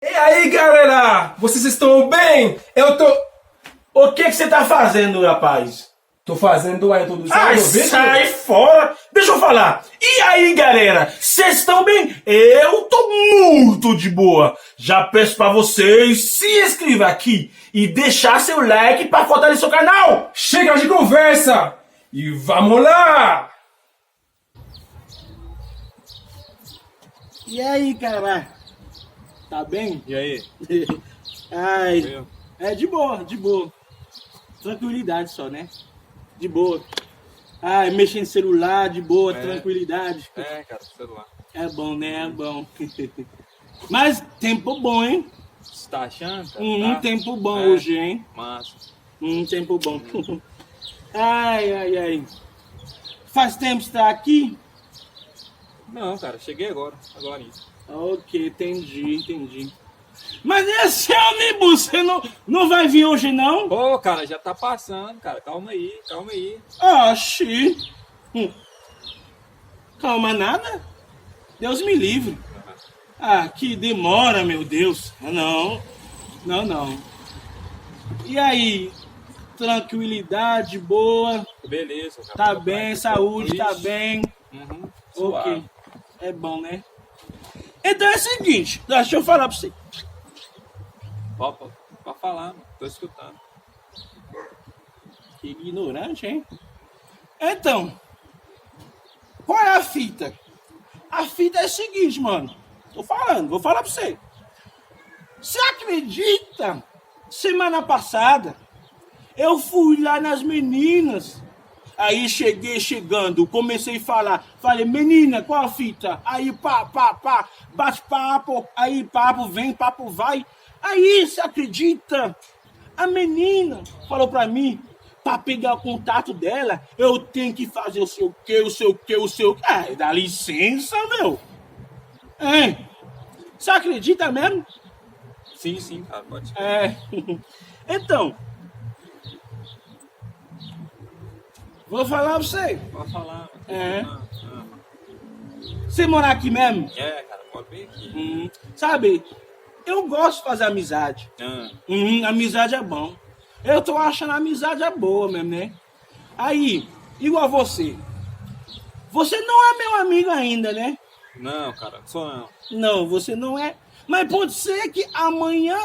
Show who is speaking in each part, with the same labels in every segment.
Speaker 1: E aí, galera? Vocês estão bem? Eu tô... O que você tá fazendo, rapaz?
Speaker 2: Tô fazendo a introdução
Speaker 1: Ai,
Speaker 2: do vídeo.
Speaker 1: sai fora! Deixa eu falar. E aí, galera? Vocês estão bem? Eu tô muito de boa. Já peço pra vocês se inscrever aqui e deixar seu like pra fortalecer o canal.
Speaker 2: Chega de conversa e vamos lá!
Speaker 3: E aí, cara? Tá bem?
Speaker 4: E aí?
Speaker 3: Ai,
Speaker 4: Eu?
Speaker 3: de boa, de boa. Tranquilidade só, né? De boa. Ai, mexer em celular, de boa, tranquilidade.
Speaker 4: Cara, celular.
Speaker 3: É bom, né? É bom. Mas tempo bom, hein?
Speaker 4: Você tá achando? Cara? Tá?
Speaker 3: Tempo bom
Speaker 4: É.
Speaker 3: hoje, hein?
Speaker 4: Massa.
Speaker 3: Tempo bom. Ai, ai, ai. Faz tempo que você tá aqui?
Speaker 4: Não, cara, cheguei agora isso.
Speaker 3: Ok, entendi. Mas esse ônibus, você não vai vir hoje, não?
Speaker 4: Pô, cara, já tá passando, cara. Calma aí.
Speaker 3: Oxi. Calma nada. Deus me livre. Ah, que demora, meu Deus. Não. E aí? Tranquilidade, boa.
Speaker 4: Beleza, cara.
Speaker 3: Tá bem, saúde, tá
Speaker 4: Ixi.
Speaker 3: bem.
Speaker 4: Uhum.
Speaker 3: Ok.
Speaker 4: Suave.
Speaker 3: É bom, né? Então é o seguinte, deixa eu falar pra você.
Speaker 4: Pode falar, mano. Tô escutando.
Speaker 3: Que ignorante, hein? Então, qual é a fita? A fita é a seguinte, mano. Vou falar pra você. Você acredita? Semana passada, eu fui lá nas meninas. Aí chegando, comecei a falar. Falei, menina, qual a fita? Aí pá, bate papo. Aí papo vem, papo vai. Aí, você acredita? A menina falou pra mim, pra pegar o contato dela, eu tenho que fazer o seu quê. Ah, dá licença, meu. É. Você acredita mesmo?
Speaker 4: Sim, cara, pode.
Speaker 3: Então, vou falar pra você.
Speaker 4: Pode falar, mano.
Speaker 3: É.
Speaker 4: Ah.
Speaker 3: Você morar aqui mesmo?
Speaker 4: Cara, pode vir aqui.
Speaker 3: Sabe, eu gosto de fazer amizade. Amizade é bom. Eu tô achando a amizade é boa mesmo, né? Aí, igual você. Você não é meu amigo ainda, né?
Speaker 4: Não, cara, não sou não.
Speaker 3: Não, você não é. Mas pode ser que amanhã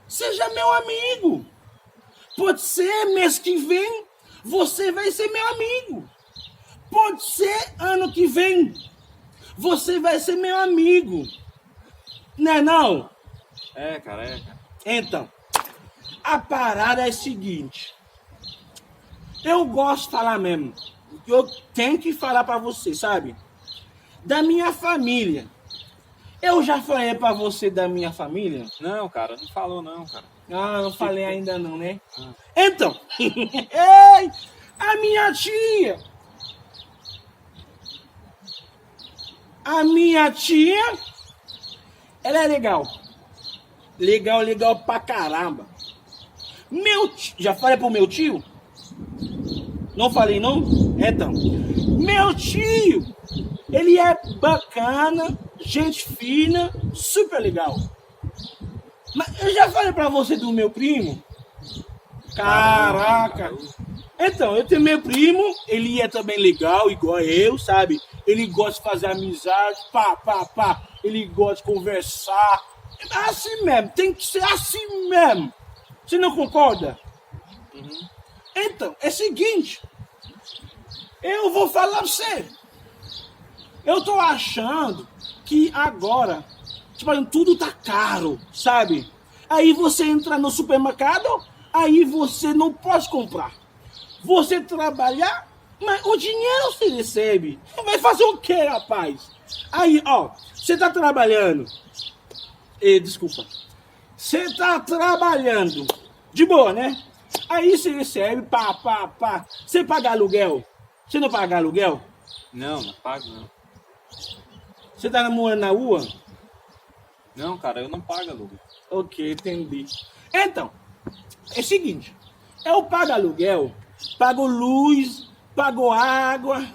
Speaker 3: seja meu amigo. Pode ser mês que vem você vai ser meu amigo. Pode ser ano que vem você vai ser meu amigo. Né não?
Speaker 4: Cara.
Speaker 3: Então, a parada é a seguinte. Eu gosto de falar mesmo. Eu tenho que falar pra você, sabe? Da minha família. Eu já falei pra você da minha família?
Speaker 4: Não, cara, não falou não, cara.
Speaker 3: Ah, não falei ainda não, né?
Speaker 4: Ah.
Speaker 3: Então, ei, a minha tia. A minha tia, ela é legal. Legal pra caramba. Meu tio, já falei pro meu tio? Não falei não? Então, meu tio, ele é bacana, gente fina, super legal. Mas eu já falei pra você do meu primo? Caraca! Então, eu tenho meu primo, ele é também legal, igual eu, sabe? Ele gosta de fazer amizade, pá. Ele gosta de conversar. É assim mesmo, tem que ser assim mesmo. Você não concorda? Então, é o seguinte. Eu vou falar pra você. Eu tô achando que agora, tipo, tudo tá caro, sabe? Aí você entra no supermercado, aí você não pode comprar. Você trabalhar, mas o dinheiro você recebe. Vai fazer o quê, rapaz? Aí, ó, você tá trabalhando. Desculpa. Você tá trabalhando. De boa, né? Aí você recebe, pá. Você paga aluguel? Você não paga aluguel?
Speaker 4: Não pago não.
Speaker 3: Você tá morando na rua?
Speaker 4: Não, cara, eu não pago aluguel.
Speaker 3: Ok, entendi. Então, é o seguinte. Eu pago aluguel, pago luz, pago água.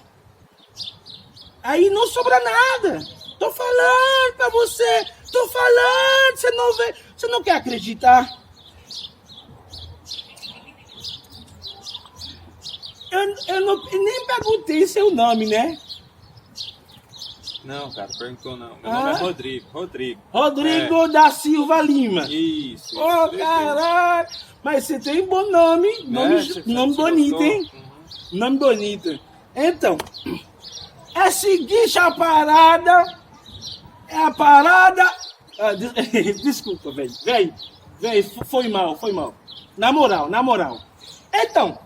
Speaker 3: Aí não sobra nada. Tô falando pra você. Tô falando, você não vê, você não quer acreditar? Eu nem perguntei seu nome, né?
Speaker 4: Não, cara, perguntou não. Meu nome é Rodrigo.
Speaker 3: Rodrigo da Silva Lima.
Speaker 4: Isso.
Speaker 3: Ô, caralho! Mas você tem bom nome. Nome bonito,
Speaker 4: gostou?
Speaker 3: hein? Nome bonito. Então, é seguinte a parada. É a parada. Desculpa, velho. Velho, foi mal. Na moral. Então,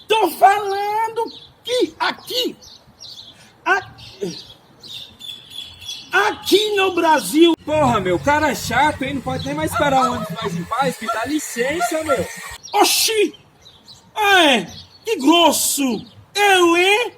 Speaker 3: tô falando que aqui no Brasil.
Speaker 4: Porra, meu, cara chato, hein? Não pode nem mais esperar um ônibus mais em paz, que dá licença, meu.
Speaker 3: Oxi! Que grosso! Eu, hein?